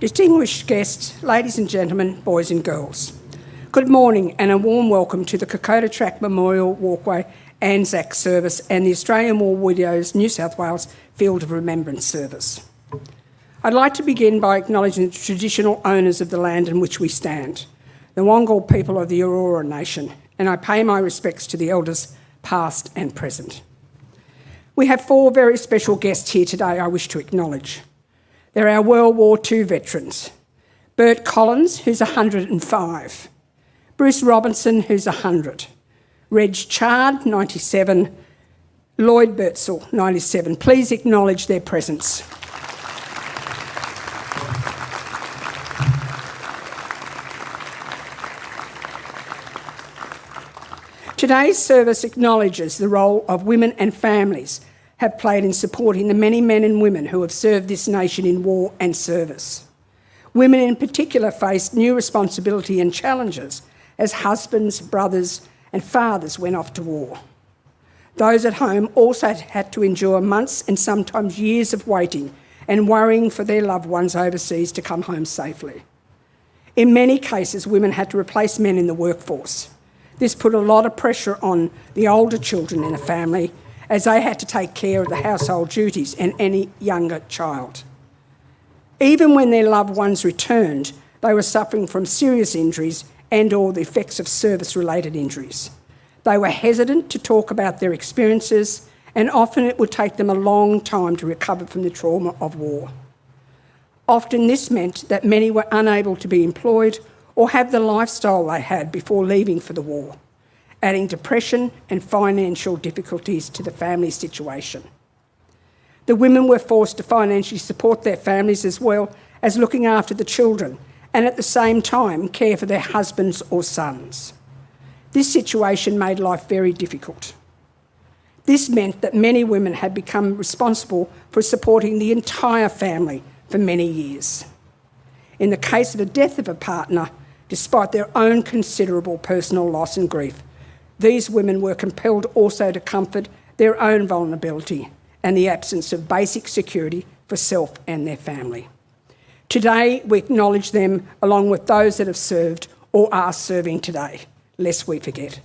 Distinguished guests, ladies and gentlemen, boys and girls, good morning and a warm welcome to the Kokoda Track Memorial Walkway ANZAC service and the Australian War Widows New South Wales Field of Remembrance service. I'd like to begin by acknowledging the traditional owners of the land in which we stand, the Wangal people of the Aurora Nation, and I pay my respects to the elders past and present. We have four very special guests here today I wish to acknowledge. They're our World War II veterans. Bert Collins, who's 105. Bruce Robinson, who's 100. Reg Chard, 97. Lloyd Birtsell, 97. Please acknowledge their presence. Today's service acknowledges the role of women and families have played in supporting the many men and women who have served this nation in war and service. Women in particular faced new responsibility and challenges as husbands, brothers and fathers went off to war. Those at home also had to endure months and sometimes years of waiting and worrying for their loved ones overseas to come home safely. In many cases, women had to replace men in the workforce. This put a lot of pressure on the older children in the family as they had to take care of the household duties and any younger child. Even when their loved ones returned, they were suffering from serious injuries and or the effects of service-related injuries. They were hesitant to talk about their experiences, and often it would take them a long time to recover from the trauma of war. Often this meant that many were unable to be employed or have the lifestyle they had before leaving for the war, adding depression and financial difficulties to the family situation. The women were forced to financially support their families as well as looking after the children and at the same time care for their husbands or sons. This situation made life very difficult. This meant that many women had become responsible for supporting the entire family for many years. In the case of the death of a partner, despite their own considerable personal loss and grief, these women were compelled also to comfort their own vulnerability and the absence of basic security for self and their family. Today, we acknowledge them along with those that have served or are serving today, lest we forget.